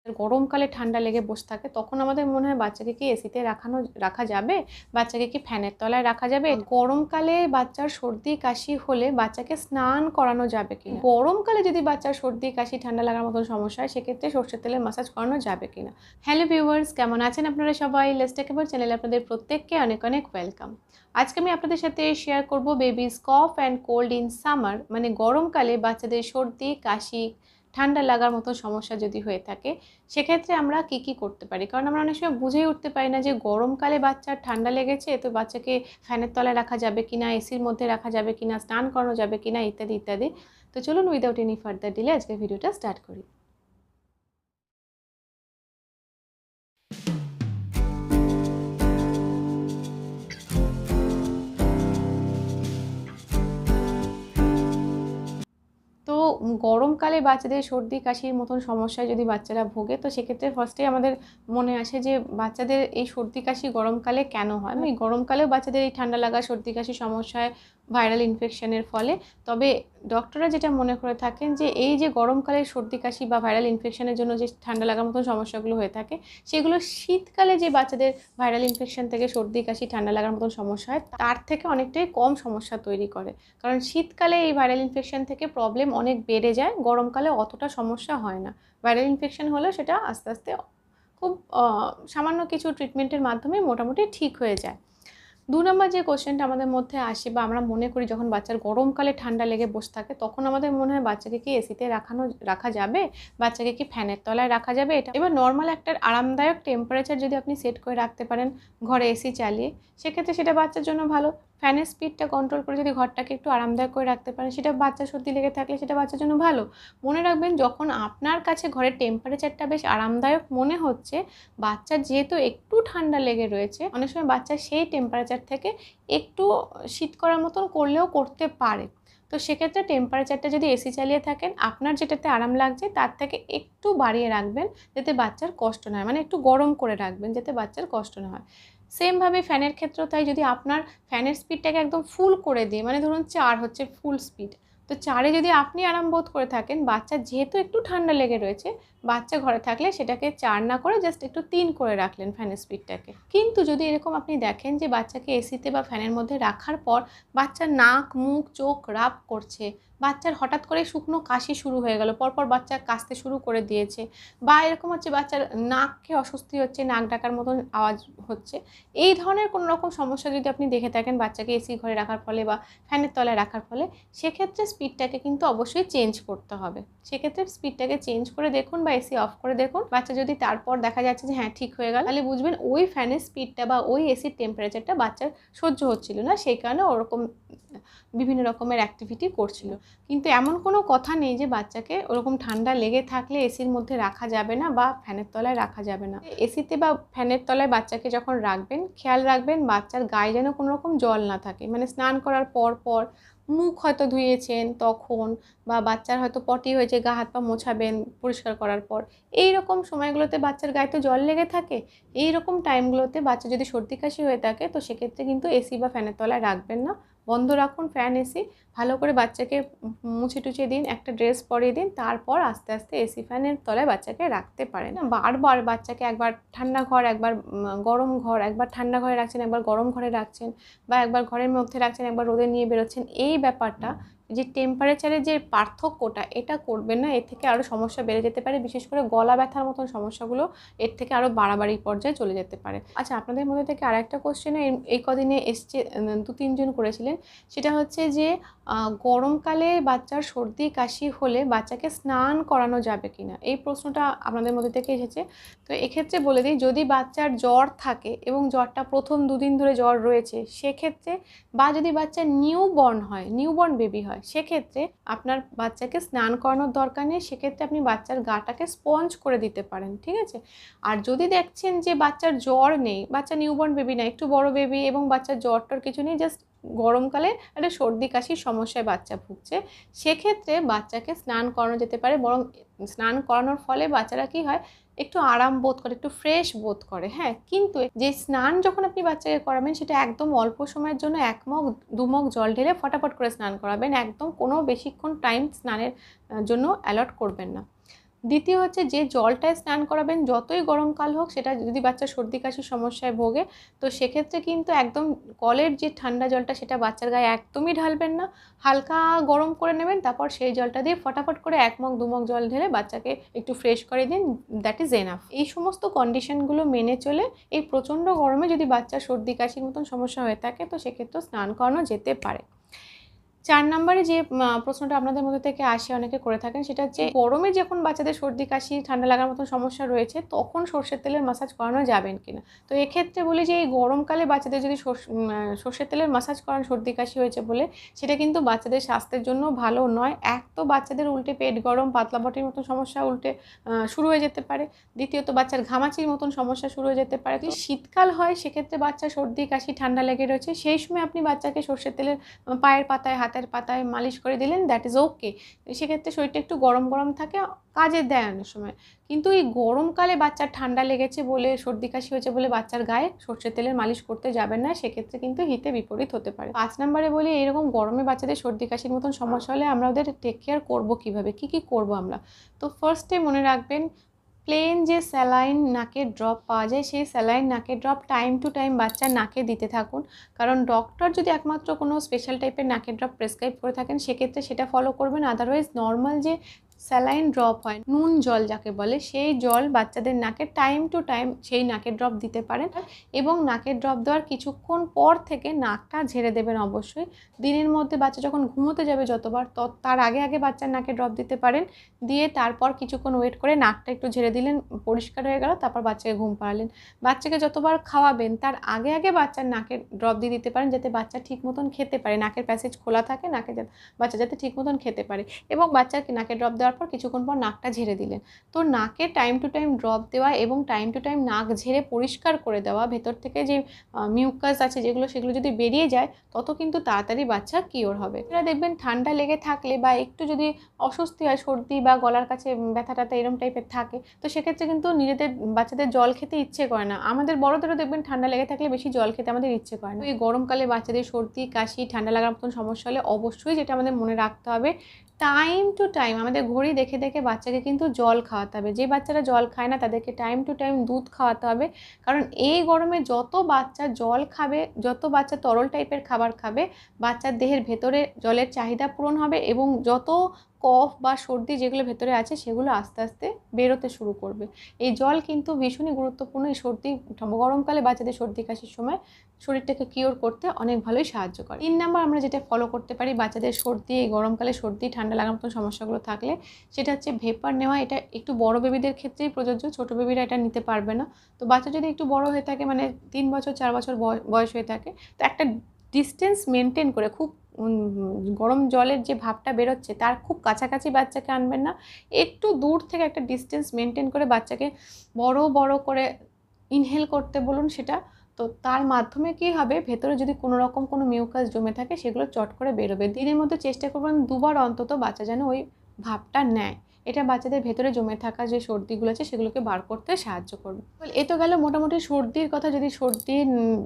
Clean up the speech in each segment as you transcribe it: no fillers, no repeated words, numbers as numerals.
গরমকালে ঠান্ডা লেগে বসে থাকে তখন আমাদের মনে হয় বাচ্চাকে কি এসিতে রাখা যাবে, বাচ্চাকে কি ফ্যানের তলায় রাখা যাবে। গরমকালে বাচ্চার সর্দি কাশি হলে বাচ্চাকে স্নান করানো যাবে কিনা, গরমকালে যদি বাচ্চার সর্দি কাশি ঠান্ডা লাগার মতন সমস্যা হয় সেক্ষেত্রে সর্ষের তেলের মাসাজ করানো যাবে কিনা। হ্যালো ভিউয়ার্স, কেমন আছেন আপনারা সবাই? লেটস টেক কেয়ার চ্যানেলে আপনাদের প্রত্যেককে অনেক অনেক ওয়েলকাম। আজকে আমি আপনাদের সাথে শেয়ার করব babies cough and cold in summer, মানে গরমকালে বাচ্চাদের সর্দি কাশি ঠান্ডা লাগার মতো সমস্যা যদি হয়ে থাকে সেক্ষেত্রে আমরা কি করতে পারি। কারণ আমরা অনেক সময় বুঝেই উঠতে পারি না যে গরমকালে বাচ্চার ঠান্ডা লেগেছে তো বাচ্চাকে ফ্যানের তলায় রাখা যাবে কিনা, এসির মধ্যে রাখা যাবে কিনা, স্নান করানো যাবে কিনা, ইত্যাদি ইত্যাদি। তো চলুন উইদাউট এনি ফার্দার ডিলে আজকে ভিডিওটা স্টার্ট করি। তো গরমকালে বাচ্চাদের সর্দি কাশির মতন সমস্যায় যদি বাচ্চারা ভোগে তো সেক্ষেত্রে ফার্স্টেই আমাদের মনে আসে যে বাচ্চাদের এই সর্দি কাশি গরমকালে কেন হয়। এই গরমকালেও বাচ্চাদের এই ঠান্ডা লাগা সর্দি কাশি সমস্যায় ভাইরাল ইনফেকশনের ফলে। তবে ডক্টররা যেটা মনে করে থাকেন যে এই যে গরমকালে সর্দি কাশি বা ভাইরাল ইনফেকশনের জন্য যে ঠান্ডা লাগার মতন সমস্যাগুলো হয়ে থাকে সেগুলো শীতকালে যে বাচ্চাদের ভাইরাল ইনফেকশন থেকে সর্দি কাশি ঠান্ডা লাগার মতন সমস্যা হয় তার থেকে অনেকটাই কম সমস্যা তৈরি করে। কারণ শীতকালে এই ভাইরাল ইনফেকশন থেকে প্রবলেম অনেক বেড়ে যায়, গরমকালে অতটা সমস্যা হয় না। ভাইরাল ইনফেকশন হলেও সেটা আস্তে আস্তে খুব সামান্য কিছু ট্রিটমেন্টের মাধ্যমে মোটামুটি ঠিক হয়ে যায়। 2 নম্বর যে কোশ্চেনটা আমাদের মধ্যে আসে বা আমরা মনে করি যখন বাচ্চার গরমকালে ঠান্ডা লেগে বসে থাকে তখন আমাদের মনে হয় বাচ্চাকে কি এসিতে রাখা যাবে, বাচ্চাকে কি ফ্যানের তলায় রাখা যাবে। এটা এবার নর্মাল একটা আরামদায়ক টেম্পারেচার যদি আপনি সেট করে রাখতে পারেন ঘরে এসি চালিয়ে, সেক্ষেত্রে সেটা বাচ্চার জন্য ভালো। ফ্যানের স্পিডটা কন্ট্রোল করে যদি ঘরটাকে একটু আরামদায়ক করে রাখতে পারেন সেটা বাচ্চার সর্দি লেগে থাকলে সেটা বাচ্চার জন্য ভালো। মনে রাখবেন যখন আপনার কাছে ঘরের টেম্পারেচারটা বেশ আরামদায়ক মনে হচ্ছে, বাচ্চার যেহেতু একটু ঠান্ডা লেগে রয়েছে, অনেক সময় বাচ্চা সেই টেম্পারেচার থেকে একটু শীত করার মতন করলেও করতে পারে। তো সেক্ষেত্রে টেম্পারেচারটা যদি এসি চালিয়ে থাকেন আপনার যেটাতে আরাম লাগছে তার থেকে একটু বাড়িয়ে রাখবেন যাতে বাচ্চার কষ্ট না হয়, মানে একটু গরম করে রাখবেন যাতে বাচ্চার কষ্ট না হয়। সেমভাবে ফ্যানের ক্ষেত্রেও তাই, যদি আপনার ফ্যানের স্পিডটাকে একদম ফুল করে দিয়ে, মানে ধরুন 4 হচ্ছে ফুল স্পিড, তো 4-এ যদি আপনি আরাম বোধ করে থাকেন, বাচ্চার যেহেতু একটু ঠান্ডা লেগে রয়েছে, বাচ্চা ঘরে থাকলে সেটাকে 4 না করে জাস্ট একটু 3 করে রাখলেন ফ্যানের স্পিডটাকে। কিন্তু যদি এরকম আপনি দেখেন যে বাচ্চাকে এসিতে বা ফ্যানের মধ্যে রাখার পর বাচ্চার নাক মুখ চোখ রাব করছে, বাচ্চার হঠাৎ করে শুকনো কাশি শুরু হয়ে গেল, পরপর বাচ্চা কাশতে শুরু করে দিয়েছে, বা এরকম হচ্ছে বাচ্চার নাককে অস্বস্তি হচ্ছে, নাক ডাকার মতন আওয়াজ হচ্ছে, এই ধরনের কোনো রকম সমস্যা যদি আপনি দেখে থাকেন বাচ্চাকে এসি ঘরে রাখার ফলে বা ফ্যানের তলায় রাখার ফলে, সেক্ষেত্রে স্পিডটাকে কিন্তু অবশ্যই চেঞ্জ করতে হবে। সেক্ষেত্রে স্পিডটাকে চেঞ্জ করে দেখুন বা এসি অফ করে দেখুন। বাচ্চা যদি তারপর দেখা যাচ্ছে যে হ্যাঁ ঠিক হয়ে গেল, তাহলে বুঝবেন ওই ফ্যানের স্পিডটা বা ওই এসির টেম্পারেচারটা বাচ্চার সহ্য হচ্ছিল না, সেই কারণে ওরকম বিভিন্ন রকমের অ্যাক্টিভিটি করছিল। কিন্তু এমন কোনো কথা নেই যে বাচ্চাকে ওরকম ঠান্ডা লেগে থাকলে এসির মধ্যে রাখা যাবে না বা ফ্যানের তলায় রাখা যাবে না। এসিতে বা ফ্যানের তলায় বাচ্চাকে যখন রাখবেন খেয়াল রাখবেন বাচ্চার গায়ে যেন কোনো রকম জল না থাকে, মানে স্নান করার পর মুখ হয়তো ধুয়েছেন তখন, বা বাচ্চার হয়তো পটি হয়েছে গা হাত পা মোছাবেন পরিষ্কার করার পর, এই রকম সময়গুলোতে বাচ্চার গায়ে তো জল লেগে থাকে। এই রকম টাইমগুলোতে বাচ্চা যদি সর্দি কাশি হয়ে থাকে তো সেক্ষেত্রে কিন্তু এসি বা ফ্যানের তলায় রাখবেন না, বন্ধ রাখুন ফ্যান এসি। ভালো করে বাচ্চাকে মুছে টুছে দিন, একটা ড্রেস পরিয়ে দিন, তারপর আস্তে আস্তে এসি ফ্যানের তলায় বাচ্চাকে রাখতে পারেন। বারবার বাচ্চাকে একবার ঠান্ডা ঘর একবার গরম ঘর, একবার ঠান্ডা ঘরে রাখছেন একবার গরম ঘরে রাখছেন, বা একবার ঘরের মধ্যে রাখছেন একবার রোদে নিয়ে বেরোচ্ছেন, এই ব্যাপারটা যে টেম্পারেচারের যে পার্থক্যটা এটা করবেন না, এর থেকে আরও সমস্যা বেড়ে যেতে পারে। বিশেষ করে গলা ব্যথার মতন সমস্যাগুলো এর থেকে আরও বাড়াবাড়ি পর্যায়ে চলে যেতে পারে। আচ্ছা, আপনাদের মধ্যে থেকে আরেকটা কোশ্চেনও এই কদিনে এসছে, 2-3 জন করেছিলেন, সেটা হচ্ছে যে গরমকালে বাচ্চার সর্দি কাশি হলে বাচ্চাকে স্নান করানো যাবে কিনা, এই প্রশ্নটা আপনাদের মধ্যে থেকে এসেছে। তো এক্ষেত্রে বলে দিই, যদি বাচ্চার জ্বর থাকে এবং জ্বরটা প্রথম 2 দিন ধরে জ্বর রয়েছে সেক্ষেত্রে, বা যদি বাচ্চা নিউবর্ন বেবি হয় সেক্ষেত্রে আপনার বাচ্চাকে স্নান করানোর দরকার নেই। সেক্ষেত্রে আপনি বাচ্চার গাটাকে স্পঞ্জ করে দিতে পারেন, ঠিক আছে। আর যদি দেখছেন যে বাচ্চার জ্বর নেই, বাচ্চা নিউবর্ন বেবি না, একটু বড় বেবি এবং বাচ্চার জ্বরটার কিছু নেই, জাস্ট গরমকালে একটা সর্দি কাশির সমস্যায় বাচ্চা ভুগছে, সেক্ষেত্রে বাচ্চাকে স্নান করানো যেতে পারে। বরং স্নান করানোর ফলে বাচ্চারা কি হয়, একটু আরাম বোধ করে, একটু ফ্রেশ বোধ করে। হ্যাঁ, কিন্তু যে স্নান যখন আপনি বাচ্চাকে করাবেন সেটা একদম অল্প সময়ের জন্য 1 মগ 2 মগ জল ঢেলে ফটাফট করে স্নান করাবেন, একদম কোনো বেশিক্ষণ টাইম স্নানের জন্য অ্যালট করবেন না। দ্বিতীয় হচ্ছে যে জলটায় স্নান করাবেন, যতই গরমকাল হোক, সেটা যদি বাচ্চা সর্দি কাশির সমস্যায় ভোগে তো সেক্ষেত্রে কিন্তু একদম কলের যে ঠান্ডা জলটা সেটা বাচ্চার গায়ে একদমই ঢালবেন না, হালকা গরম করে নেবেন, তারপর সেই জলটা দিয়ে ফটাফট করে 1 মগ 2 মগ জল ঢেলে বাচ্চাকে একটু ফ্রেশ করে দিন, দ্যাট ইজ এনাফ। এই সমস্ত কন্ডিশনগুলো মেনে চলে এই প্রচণ্ড গরমে যদি বাচ্চার সর্দি কাশির মতন সমস্যা হয়ে থাকে তো সেক্ষেত্রে স্নান করানো যেতে পারে। 4 নম্বরে যে প্রশ্নটা আপনাদের মধ্যে থেকে আসে, অনেকে করে থাকেন, সেটা হচ্ছে গরমে যখন বাচ্চাদের সর্দি কাশি ঠান্ডা লাগার মতন সমস্যা রয়েছে তখন সর্ষের তেলের মাসাজ করানো যাবেন কিনা। তো এক্ষেত্রে বলি যে এই গরমকালে বাচ্চাদের যদি সর্ষের তেলের মাসাজ করান সর্দি কাশি হয়েছে বলে, সেটা কিন্তু বাচ্চাদের স্বাস্থ্যের জন্য ভালো নয়। এক তো বাচ্চাদের উল্টে পেট গরম, পাতলা বটির মতন সমস্যা উল্টে শুরু হয়ে যেতে পারে, দ্বিতীয়ত বাচ্চার ঘামাচির মতন সমস্যা শুরু হয়ে যেতে পারে। তো শীতকাল হয়, সেক্ষেত্রে বাচ্চা সর্দি কাশি ঠান্ডা লেগে রয়েছে, সেই সময় আপনি বাচ্চাকে সর্ষের তেলের পায়ের পাতায় হাতের পাতায় মালিশ করে দিলেন, দ্যাট ইজ ওকে। সেক্ষেত্রে শরীরটা একটু গরম গরম থাকে, কাজে দেয় অনেক সময়। কিন্তু এই গরমকালে বাচ্চার ঠান্ডা লেগেছে বলে, সর্দি কাশি হয়েছে বলে বাচ্চার গায়ে সর্ষের তেলের মালিশ করতে যাবেন না, সেক্ষেত্রে কিন্তু হিতে বিপরীত হতে পারে। 5 নম্বরে বলি এরকম গরমে বাচ্চাদের সর্দি কাশির মতন সমস্যা হলে আমরা ওদের টেক কেয়ার করবো কীভাবে, কী কী করবো আমরা। তো ফার্স্টে মনে রাখবেন, প্লেন যে স্যালাইন নাকের ড্রপ পাওয়া যায়, সেই স্যালাইন নাকের ড্রপ টাইম টু টাইম বাচ্চার নাকে দিতে থাকুন। কারণ ডক্টর যদি একমাত্র কোনো স্পেশাল টাইপের নাকের ড্রপ প্রেসক্রাইব করে থাকেন সেক্ষেত্রে সেটা ফলো করবেন। আদারওয়াইজ নর্মাল যে স্যালাইন ড্রপ হয়, নুন জল যাকে বলে, সেই জল বাচ্চাদের নাকে টাইম টু টাইম সেই নাকের ড্রপ দিতে পারেন। এবং নাকের ড্রপ দেওয়ার কিছুক্ষণ পর থেকে নাকটা ঝেড়ে দেবেন অবশ্যই। দিনের মধ্যে বাচ্চা যখন ঘুমোতে যাবে যতবার, তার আগে আগে বাচ্চার নাকে ড্রপ দিতে পারেন, দিয়ে তারপর কিছুক্ষণ ওয়েট করে নাকটা একটু ঝেড়ে দিলেন, পরিষ্কার হয়ে গেল, তারপর বাচ্চাকে ঘুম পাড়ালেন। বাচ্চাকে যতবার খাওয়াবেন তার আগে আগে বাচ্চার নাকে ড্রপ দিয়ে দিতে পারেন, যাতে বাচ্চা ঠিক মতন খেতে পারে, নাকের প্যাসেজ খোলা থাকে, বাচ্চা যাতে ঠিক মতন খেতে পারে। এবং বাচ্চাকে নাকে ড্রপ দেওয়ার পর কিছুক্ষণ পর নাকটা ঝেড়ে দিলেন। তো নাকে টাইম টু টাইম ড্রপ দেওয়া এবং টাইম টু টাইম নাক ঝেড়ে পরিষ্কার করে দেওয়া, ভেতর থেকে যে মিউকাস আছে সেগুলো যদি বেরিয়ে যায় তত কিন্তু তাড়াতাড়ি বাচ্চা কিওর হবে। এরা দেখবেন ঠান্ডা লেগে থাকলে বা একটু যদি অস্বস্তি হয়, সর্দি বা গলার কাছে ব্যথা ট্যাথা এরম টাইপের থাকে, তো সেক্ষেত্রে কিন্তু বাচ্চাদের জল খেতে ইচ্ছে করে না। আমাদের বড়দেরও দেখবেন ঠান্ডা লেগে থাকলে বেশি জল খেতে আমাদের ইচ্ছে করে না। এই গরমকালে বাচ্চাদের সর্দি কাশি ঠান্ডা লাগার মতন সমস্যা হলে অবশ্যই যেটা আমাদের মনে রাখতে হবে, টাইম টু টাইম আমাদের ঘড়ি দেখে দেখে বাচ্চাকে কিন্তু জল খাওয়াতে হবে। যে বাচ্চারা জল খায় না তাদেরকে টাইম টু টাইম দুধ খাওয়াতে হবে। কারণ এই গরমে যত বাচ্চা জল খাবে, যত বাচ্চা তরল টাইপের খাবার খাবে, বাচ্চার দেহের ভেতরে জলের চাহিদা পূরণ হবে এবং যত কফ বা সর্দি যেগুলো ভেতরে আছে সেগুলো আস্তে আস্তে বেরোতে শুরু করবে। এই জল কিন্তু ভীষণই গুরুত্বপূর্ণ। এই গরমকালে বাচ্চাদের সর্দি কাশির সময় শরীরটাকে কিওর করতে অনেক ভালোই সাহায্য করে। 3 নাম্বার আমরা যেটা ফলো করতে পারি বাচ্চাদের সর্দি, এই গরমকালে সর্দি ঠান্ডা লাগার মতো সমস্যাগুলো থাকলে, সেটা হচ্ছে ভেপার নেওয়া। এটা একটু বড় বেবিদের ক্ষেত্রেই প্রযোজ্য, ছোটো বেবিরা এটা নিতে পারবে না। তো বাচ্চা যদি একটু বড় হয়ে থাকে, মানে 3 বছর 4 বছর বয়স হয়ে থাকে, তো একটা ডিস্টেন্স মেনটেন করে, খুব গরম জলের যে ভাবটা বেরোচ্ছে তার খুব কাছাকাছি বাচ্চাকে আনবেন না, একটু দূর থেকে একটা ডিস্টেন্স মেনটেন করে বাচ্চাকে বড় বড় করে ইনহেল করতে বলুন সেটা। তো তার মাধ্যমে কী হবে, ভেতরে যদি কোনো রকম কোনো মিউকাস জমে থাকে সেগুলো চট করে বেরোবে। দিনের মধ্যে চেষ্টা করবেন 2 বার অন্তত বাচ্চা যেন ওই ভাবটা নেয়। এটা বাচ্চাদের ভেতরে জমে থাকা যে সর্দিগুলো আছে সেগুলোকে বার করতে সাহায্য করবে। এ তো গেল মোটামুটি সর্দির কথা। যদি সর্দি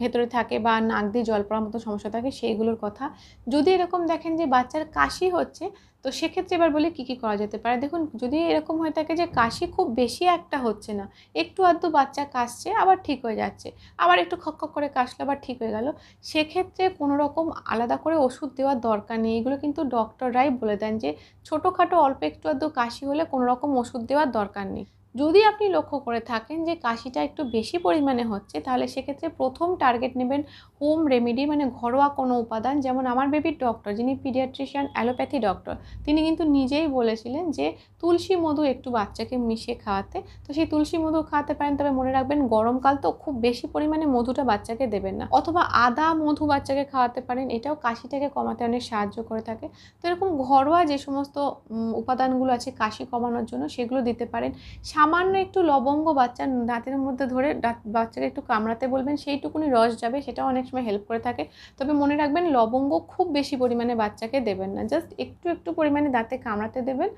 ভেতরে থাকে বা নাক দিয়ে জল পড়ার মতো সমস্যা থাকে সেইগুলোর কথা। যদি এরকম দেখেন যে বাচ্চার কাশি হচ্ছে, তো সেক্ষেত্রে এবার বলি কী কী করা যেতে পারে। দেখুন, যদি এরকম হয়ে থাকে যে কাশি খুব বেশি একটা হচ্ছে না, একটু আধটু বাচ্চা কাশছে আবার ঠিক হয়ে যাচ্ছে, আবার একটু খক খক করে কাশলো আবার ঠিক হয়ে গেল, সেক্ষেত্রে কোনো রকম আলাদা করে ওষুধ দেওয়ার দরকার নেই। এগুলো কিন্তু ডক্টররাই বলে দেন যে ছোটোখাটো অল্প একটু আধটু কাশি হলে কোনো রকম ওষুধ দেওয়ার দরকার নেই। যদি আপনি লক্ষ্য করে থাকেন যে কাশিটা একটু বেশি পরিমাণে হচ্ছে, তাহলে সেক্ষেত্রে প্রথম টার্গেট নেবেন হোম রেমেডি, মানে ঘরোয়া কোনো উপাদান। যেমন আমার বেবির ডক্টর, যিনি পিডিয়াট্রিশিয়ান অ্যালোপ্যাথি ডক্টর, তিনি কিন্তু নিজেই বলেছিলেন যে তুলসী মধু একটু বাচ্চাকে মিশিয়ে খাওয়াতে। তো সেই তুলসী মধু খাওয়াতে পারেন, তবে মনে রাখবেন গরমকাল তো খুব বেশি পরিমাণে মধুটা বাচ্চাকে দেবেন না। অথবা আদা মধু বাচ্চাকে খাওয়াতে পারেন, এটাও কাশিটাকে কমাতে অনেক সাহায্য করে থাকে। তো এরকম ঘরোয়া যে সমস্ত উপাদানগুলো আছে কাশি কমানোর জন্য, সেগুলো দিতে পারেন। সামান্য একটু লবঙ্গ বাচ্চার দাঁতের মধ্যে ধরে বাচ্চাকে একটু কামড়াতে বলবেন, সেইটুকুনি রস যাবে, সেটাও অনেক সময় হেল্প করে থাকে। তবে মনে রাখবেন লবঙ্গ খুব বেশি পরিমাণে বাচ্চাকে দেবেন না, জাস্ট একটু একটু পরিমাণে দাঁতে কামড়াতে দেবেন,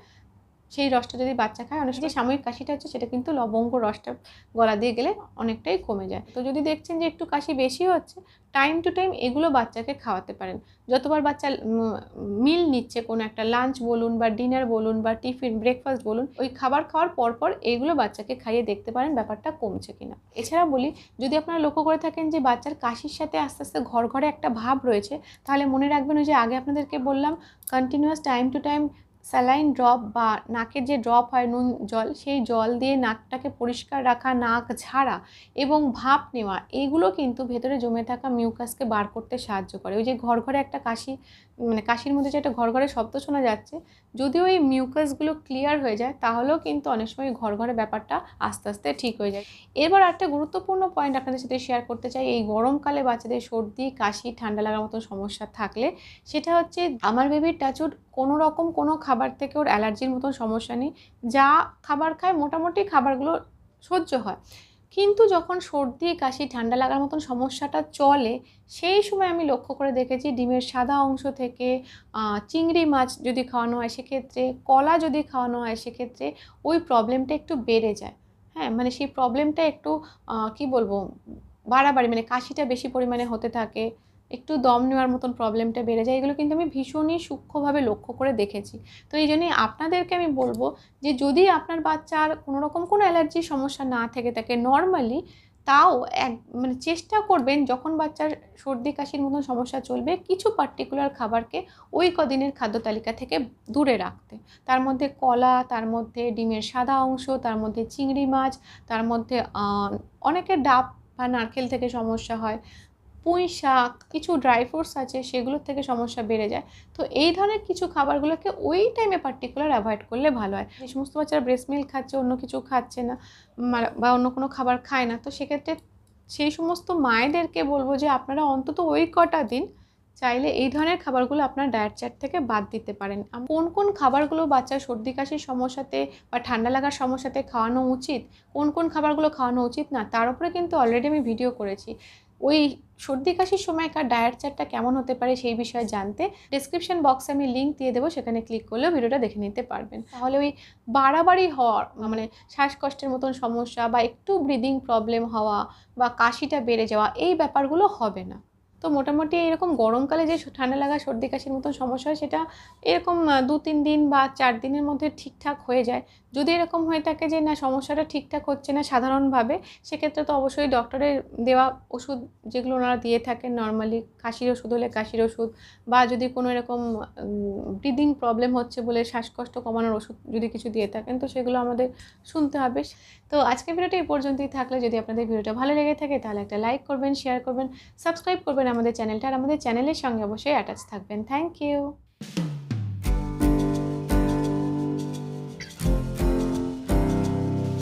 সেই রসটা যদি বাচ্চা খায়, অনেক যে সাময়িক কাশিটা হচ্ছে সেটা কিন্তু লবঙ্গ রসটা গলা দিয়ে গেলে অনেকটাই কমে যায়। তো যদি দেখছেন যে একটু কাশি বেশি হচ্ছে, টাইম টু টাইম এগুলো বাচ্চাকে খাওয়াতে পারেন। যতবার বাচ্চা মিল নিচ্ছে, কোনো একটা লাঞ্চ বলুন বা ডিনার বলুন বা টিফিন ব্রেকফাস্ট বলুন, ওই খাবার খাওয়ার পরপর এইগুলো বাচ্চাকে খাইয়ে দেখতে পারেন ব্যাপারটা কমছে কিনা। এছাড়া বলি, যদি আপনারা লক্ষ্য করে থাকেন যে বাচ্চার কাশির সাথে আস্তে আস্তে ঘরে একটা ভাব রয়েছে, তাহলে মনে রাখবেন ওই যে আগে আপনাদেরকে বললাম continuous time to time saline drop বা নাকের যে ড্রপ হয় নুন জল, সেই জল দিয়ে নাকটাকে পরিষ্কার রাখা, নাক ঝাড়া এবং ভাপ নেওয়া, এইগুলো কিন্তু ভেতরে জমে থাকা মিউকাসকে বার করতে সাহায্য করে। ওই যে ঘরে একটা কাশি, মানে কাশির মধ্যে যে একটা ঘরে শব্দ শোনা যাচ্ছে, যদি ওই মিউকাসগুলো ক্লিয়ার হয়ে যায় তাহলেও কিন্তু অনেক সময় ঘরে ব্যাপারটা আস্তে আস্তে ঠিক হয়ে যায়। এবার একটা গুরুত্বপূর্ণ পয়েন্ট আপনাদের সাথে শেয়ার করতে চাই, এই গরমকালে বাচ্চাদের সর্দি কাশি ঠান্ডা লাগার মতো সমস্যা থাকলে, সেটা হচ্ছে আমার বেবির টাচউড কোনো রকম কোনো খাবার থেকে ওর অ্যালার্জির মতন সমস্যা নেই। যা খাবার খায় মোটামুটি খাবারগুলো সহ্য হয়, কিন্তু যখন সর্দি কাশি ঠান্ডা লাগার মতন সমস্যাটা চলে, সেই সময় আমি লক্ষ্য করে দেখেছি ডিমের সাদা অংশ থেকে চিংড়ি মাছ যদি খাওয়ানো হয় সেক্ষেত্রে, কলা যদি খাওয়ানো হয় সেক্ষেত্রে ওই প্রবলেমটা একটু বেড়ে যায়। হ্যাঁ, মানে সেই প্রবলেমটা একটু কি বলবো, বাড়াবাড়ি, মানে কাশিটা বেশি পরিমাণে হতে থাকে, একটু দম নেওয়ার মতন প্রবলেমটা বেড়ে যায়। এগুলো কিন্তু আমি ভীষণই সূক্ষ্মভাবে লক্ষ্য করে দেখেছি। তো এই জন্যই আপনাদেরকে আমি বলবো যে যদি আপনার বাচ্চার কোনো রকম কোনো অ্যালার্জির সমস্যা না থেকে থাকে নর্মালি, তাও মানে চেষ্টা করবেন যখন বাচ্চার সর্দি কাশির মতন সমস্যা চলবে, কিছু পার্টিকুলার খাবারকে ওই কদিনের খাদ্য তালিকা থেকে দূরে রাখতে। তার মধ্যে কলা, তার মধ্যে ডিমের সাদা অংশ, তার মধ্যে চিংড়ি মাছ, তার মধ্যে অনেকের ডাব বা নারকেল থেকে সমস্যা হয়, পুঁই শাক, কিছু ড্রাই ফ্রুটস আছে সেগুলোর থেকে সমস্যা বেড়ে যায়। তো এই ধরনের কিছু খাবারগুলোকে ওই টাইমে পার্টিকুলার অ্যাভয়েড করলে ভালো হয়। যে সমস্ত বাচ্চারা ব্রেস্ট মিল্ক খাচ্ছে, অন্য কিছু খাচ্ছে না বা অন্য কোনো খাবার খায় না, তো সেক্ষেত্রে সেই সমস্ত মায়েদেরকে বলবো যে আপনারা অন্তত ওই কটা দিন চাইলে এই ধরনের খাবারগুলো আপনার ডায়েট চার্ট থেকে বাদ দিতে পারেন। কোন কোন খাবারগুলো বাচ্চার সর্দি কাশির সমস্যাতে বা ঠান্ডা লাগার সমস্যাতে খাওয়ানো উচিত, কোন কোন খাবারগুলো খাওয়ানো উচিত না, তার উপরে কিন্তু অলরেডি আমি ভিডিও করেছি। ওই সর্দি কাশির সময়কার ডায়েট চার্টটা কেমন হতে পারে সেই বিষয়ে জানতে ডেসক্রিপশন বক্সে আমি লিঙ্ক দিয়ে দেবো, সেখানে ক্লিক করলেও ভিডিওটা দেখে নিতে পারবেন। তাহলে ওই বাড়াবাড়ি হওয়ার, মানে শ্বাসকষ্টের মতন সমস্যা বা একটু ব্রিদিং প্রবলেম হওয়া বা কাশিটা বেড়ে যাওয়া, এই ব্যাপারগুলো হবে না। তো মোটামুটি এরকম গরমকালে যে ঠান্ডা লাগা সর্দি কাশির মতন সমস্যা হয়, সেটা এরকম 2-3 দিন বা 4 দিনের মধ্যে ঠিকঠাক হয়ে যায়। যদি এরকম হয়ে থাকে যে না, সমস্যাটা ঠিকঠাক হচ্ছে না সাধারণভাবে, সেক্ষেত্রে তো অবশ্যই ডক্টরের দেওয়া ওষুধ যেগুলো ওনারা দিয়ে থাকেন নর্মালি, কাশির ওষুধ হলে কাশির ওষুধ, বা যদি কোনো এরকম ব্রিদিং প্রবলেম হচ্ছে বলে শ্বাসকষ্ট কমানোর ওষুধ যদি কিছু দিয়ে থাকেন, তো সেগুলো আমাদের শুনতে হবে। তো আজকের ভিডিওটা এই পর্যন্তই থাকলে, যদি আপনাদের ভিডিওটা ভালো লেগে থাকে তাহলে একটা লাইক করবেন, শেয়ার করবেন, সাবস্ক্রাইব করবেন আমাদের চ্যানেলটা, আর আমাদের চ্যানেলের সঙ্গে অবশ্যই অ্যাটাচ থাকবেন। Thank you.